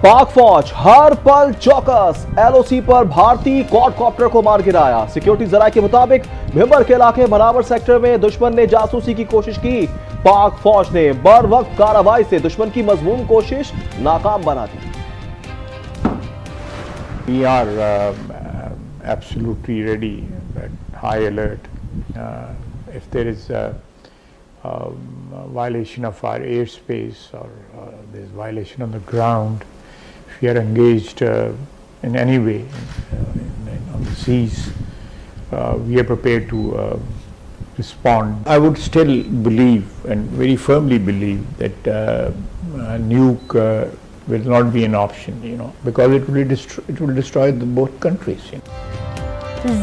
पाक फौज हर पल चौकस, एलओसी पर भारतीय क्वाडकॉप्टर को मार गिराया। सिक्योरिटी जराये के मुताबिक भिबर के इलाके मनावर सेक्टर में दुश्मन ने जासूसी की कोशिश की। पाक फौज ने बर वक्त कार्रवाई से दुश्मन की मजमूम कोशिश नाकाम बना दी। We are absolutely ready, at high alert. If there is a violation of our airspace or there is violation on the ground, if we are engaged in any way on the seas, we are prepared to respond. I would still believe and very firmly believe that nuke will not be an option, because it will destroy both countries.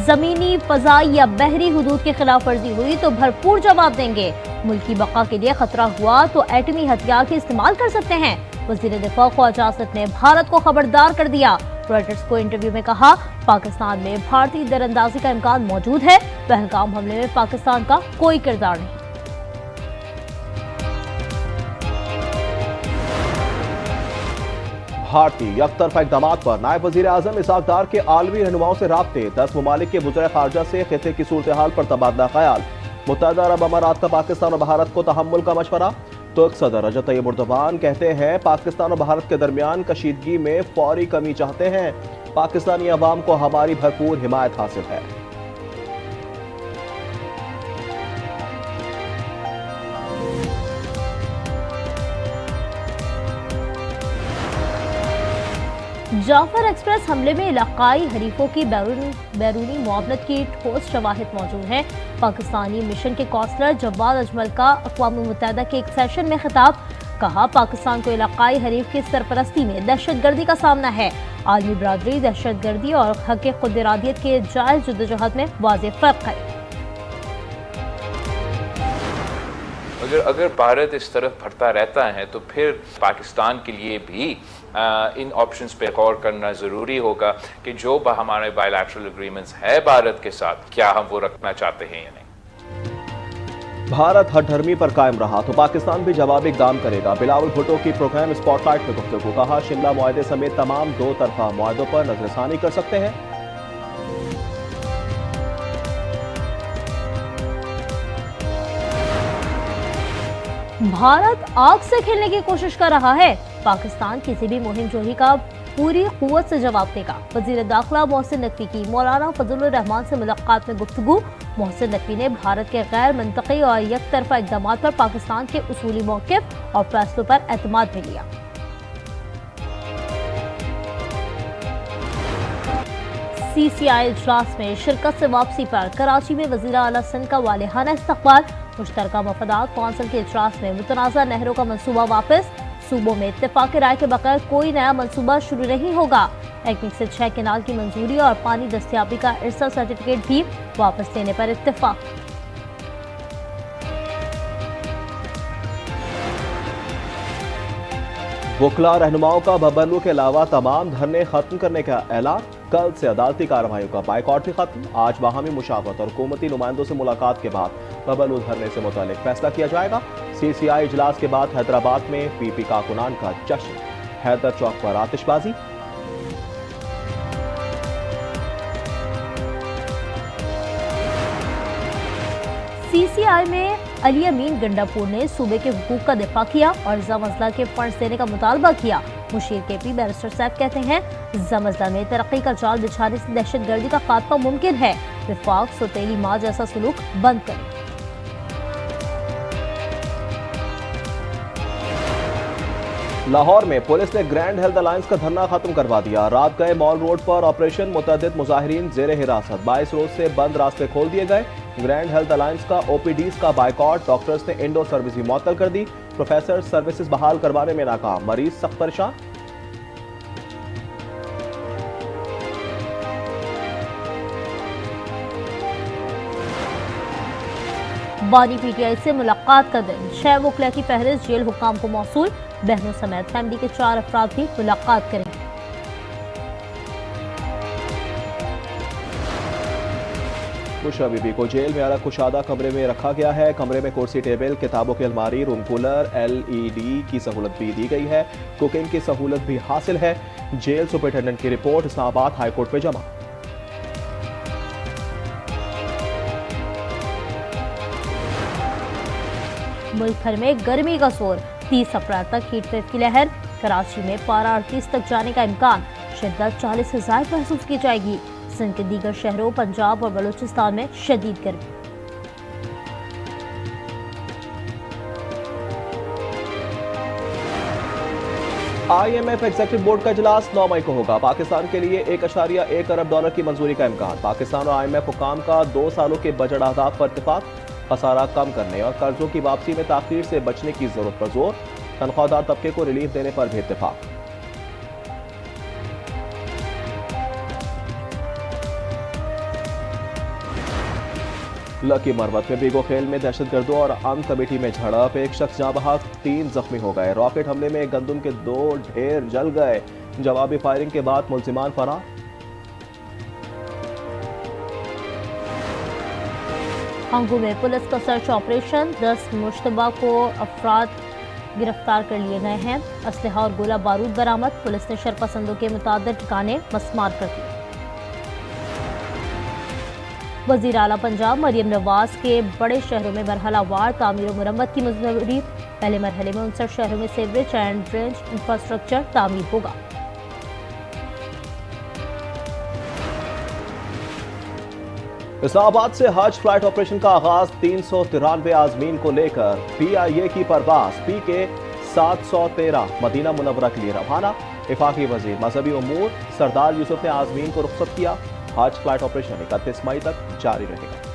जमीनी, फजाई या बहरी हुदूद की खिलाफ वर्जी हुई तो भरपूर जवाब देंगे। मुल्की बका के लिए खतरा हुआ तो एटमी हथियार के इस्तेमाल कर सकते हैं। वज़ीर दिफा ख्वाजा आसिफ ने भारत को खबरदार कर दिया। रॉयटर्स को इंटरव्यू में कहा, पाकिस्तान में भारतीय दरअंदाजी का इम्कान मौजूद है। पहलगाम हमले में पाकिस्तान का कोई किरदार नहीं। भारतीय यकतरफा इक़दाम पर नायब वज़ीर आज़म इसहाक़ डार के आलमी रहनुमाओं से राब्ते, 10 ममालिक के वज़ीर ख़ारजा से ख़ित्ते की सूरत हाल पर तबादला ख्याल। मुत्तहिदा अरब अमारात का पाकिस्तान और भारत को तहम्मुल का मशवरा। तुर्क सदर रजब तय्यब एर्दोगान कहते हैं, पाकिस्तान और भारत के दरमियान कशीदगी में फौरी कमी चाहते हैं। पाकिस्तानी अवाम को हमारी भरपूर हिमायत हासिल है। जाफर एक्सप्रेस हमले में इलाकाई हरीफों की बैरूनी मुआवनत की ठोस शवाहिद मौजूद हैं। पाकिस्तानी मिशन के कौंसलर जवाद अजमल का अक़वाम मुत्तहिदा के एक सेशन में खिताब। कहा, पाकिस्तान को इलाकाई हरीफ की सरपरस्ती में दहशतगर्दी का सामना है। आलमी बरादरी दहशतगर्दी और हक़ खुद इरादियत के जायज़ जद्दोजहद में वाज़ेह फ़र्क है। अगर भारत इस तरफ बढ़ता रहता है तो फिर पाकिस्तान के लिए भी इन ऑप्शंस पे गौर करना ज़रूरी होगा कि जो हमारे बायलैटरल एग्रीमेंट्स है भारत के साथ, क्या हम वो रखना चाहते हैं या नहीं। भारत हठधर्मी पर कायम रहा तो पाकिस्तान भी जवाबी इक़दाम करेगा। बिलावल भुट्टो की प्रोग्राम स्पॉटलाइट में गुफ्तगू। कहा, शिमला मुआहदे समेत तमाम दो तरफा मुआहदों पर नजरसानी कर सकते हैं। भारत आग से खेलने की कोशिश कर रहा है। पाकिस्तान किसी भी मुहिम जोही का पूरी कुव्वत से जवाब देगा। वज़ीर दाखिला मोहसिन नकवी की मौलाना फजलुर रहमान से मुलाकात में गुफ्तगू। मोहसिन नकवी ने भारत के गैर मंतकी और यकतरफा इक़दाम पर पाकिस्तान के उसूली मौक़िफ़ और फैसलों पर एतमाद भी लिया। CCI इजलास में शिरकत से वापसी पर कराची में वज़ीर आला सिंध का वालिहाना इस्तक़बाल। मुश्तरका मफादात कौंसिल के इजलास में मुतनाज़ा नहरों का मंसूबा वापस। सूबों में इत्तेफाक राय के बगैर कोई नया मंसूबा शुरू नहीं होगा। एक्मिक से 6 केनाल की मंजूरी और पानी दस्तियाबी का इरसा सर्टिफिकेट भी वापस लेने पर इत्तेफाक। वकला रहनुमाओं का बबलू के अलावा तमाम धरने खत्म करने का ऐलान। कल से अदालती कार्रवाई का बाइकॉट भी खत्म। आज बाहमी मुशावरत और हुकूमती नुमाइंदों से मुलाकात के बाद बबलू धरने से मुतालिक फैसला किया जाएगा। CCI इजलास के बाद हैदराबाद में PP कारकुनान का जश्न। हैदर चौक पर आतिशबाजी। CCI में अली अमीन गंडापुर ने सूबे के हुकूक का दिफा किया और ज़मज़ला के फंड्स देने का मुतालबा किया। मुशीर KP बैरिस्टर साहब कहते हैं, ज़मज़ला में तरक्की का जाल बिछाने से दहशतगर्दी का खात्मा मुमकिन है। विफाक सौतेली माँ जैसा सलूक बंद करें। लाहौर में पुलिस ने ग्रैंड हेल्थ अलायंस का धरना खत्म करवा दिया। रात गए मॉल रोड पर ऑपरेशन। मुतअद्दिद मुजाहिरीन जेर हिरासत। 22 रोज से बंद रास्ते खोल दिए गए। ग्रैंड हेल्थ अलायंस का OPDs का बाइकॉट। डॉक्टर्स ने इंडोर सर्विस भी मुअत्तल कर दी। प्रोफेसर सर्विसेज बहाल करवाने में नाकाम। मरीज सख्त परेशान। बानी PTI से मुलाकात का दिन। 6 वकला की फहरिस्त जेल हुकाम को मौसूल। बहनों समेत फैमिली के 4 अफराद भी मुलाकात करेंगे। बुशरा बीबी को जेल में अलग कुशादा कमरे में रखा गया है। कमरे में कुर्सी, टेबल, किताबों की अलमारी, रूम कूलर, LED की सहूलत भी दी गई है। कुकिंग की सहूलत भी हासिल है। जेल सुपरिटेंडेंट की रिपोर्ट इस्लामाबाद हाईकोर्ट में जमा। मुल्क भर में गर्मी का जोर, 30 अप्रैल तक हीट वेव की लहर। कराची में पारा 38 तक जाने का इम्कान, शिद्दत 40 से ज्यादा महसूस की जाएगी। सिंध के दीगर शहरों, पंजाब और बलूचिस्तान में शदीद गर्मी। IMF एग्जीक्यूटिव बोर्ड का इजलास 9 मई को होगा। पाकिस्तान के लिए $1.1 अरब की मंजूरी का इम्कान। पाकिस्तान और IMF हुकाम का 2 सालों के बजट अहदाफ पर इत्तेफाक। खसारा कम करने और कर्जों की वापसी में ताखीर से बचने की जरूरत पर जोर। तनख्वाहदार तबके को रिलीफ देने पर भी इत्तेफाक। लकी मरवत में बीगो खेल में दहशतगर्दों और अमन कमेटी में झड़प, एक शख्स जहां बहक, 3 जख्मी हो गए। रॉकेट हमले में गंदम के 2 ढेर जल गए। जवाबी फायरिंग के बाद मुलजिमान फरार। हंगू में पुलिस का सर्च ऑपरेशन, 10 मुश्तबा को अफराद गिरफ्तार कर लिए गए हैं। असलहा और गोला बारूद बरामद। पुलिस ने शरपसंदों के मुतादिद ठिकाने मस्मार कर दिए। वजीर आला पंजाब मरियम नवाज के बड़े शहरों में मरहलावार तामीर और मुरम्मत की मंजूरी। पहले मरहले में 59 शहरों में सीवरेज एंड ड्रेनेज इंफ्रास्ट्रक्चर तामीर होगा। इस्लामाबाद से हज फ्लाइट ऑपरेशन का आगाज, 393 आजमीन को लेकर PIA की परवाज PK 713 मदीना मुनव्वरा के लिए रवाना। इफाकी वजीर मजहबी उमूर सरदार यूसुफ ने आजमीन को रुखसत किया। हज फ्लाइट ऑपरेशन 31 मई तक जारी रहेगा।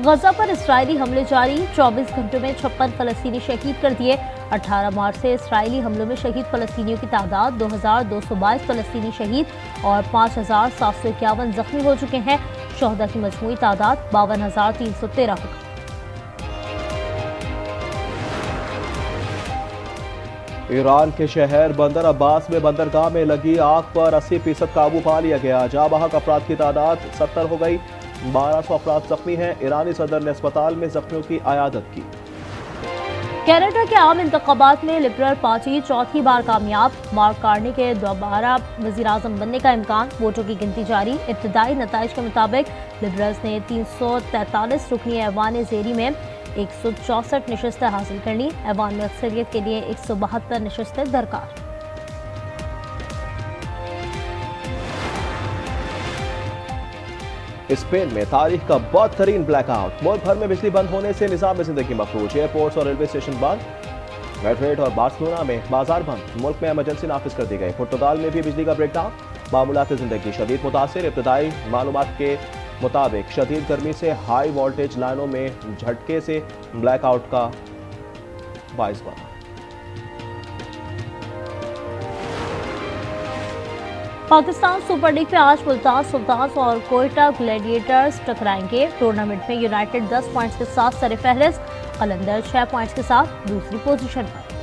गजा पर इस्राएली हमले जारी, 24 घंटों में 56 फलस्तीनी शहीद कर दिए। 18 मार्च से इस्राएली हमलों में शहीद फलस्तीनियों की तादाद 2222 फलस्तीनी शहीद और 5751 जख्मी हो चुके हैं। शोहदा की मजमूई तादाद 52,313 होगी। ईरान के शहर बंदर अब्बास में बंदरगाह में लगी आग पर 80% काबू पा लिया गया। जाँ बहक अफराद की तादाद 70 हो गई। 1200 अफराद जख्मी हैं। ईरानी सदर ने अस्पताल में जख्मियों की अयादत की। कनाडा के आम इंतखाबात में लिबरल पार्टी चौथी बार कामयाब। मार्क कार्नी के दोबारा वज़ीर-ए-आज़म बनने का इम्कान। वोटों की गिनती जारी। इब्तदाई नताइज के मुताबिक लिबरल्स ने 343 रुकनी ऐवान ज़ेरी में 164 नशस्तें हासिल कर ली। ऐवान में अक्सरियत के लिए 172 नशस्तें दरकार। स्पेन में तारीख का बदतरीन ब्लैकआउट। मुल्क भर में बिजली बंद होने से निज़ाम जिंदगी मफलूज। एयरपोर्ट्स और रेलवे स्टेशन बंद। मैड्रिड और बार्सिलोना में बाजार बंद। मुल्क में इमरजेंसी नाफिज कर दी गई। पुर्तगाल में भी बिजली का ब्रेकडाउन। मामूलात जिंदगी शदीद मुतासिर। इब्तदाई मालूमात के मुताबिक शदीद गर्मी से हाई वोल्टेज लाइनों में झटके से ब्लैकआउट का बाइस बना। पाकिस्तान सुपर लीग में आज मुल्तान सुल्तान्स और कोयटा ग्लैडिएटर्स टकराएंगे। टूर्नामेंट में यूनाइटेड 10 पॉइंट्स के साथ सर-ए-फहरिस्त, कलंदर 6 पॉइंट्स के साथ दूसरी पोजीशन पर।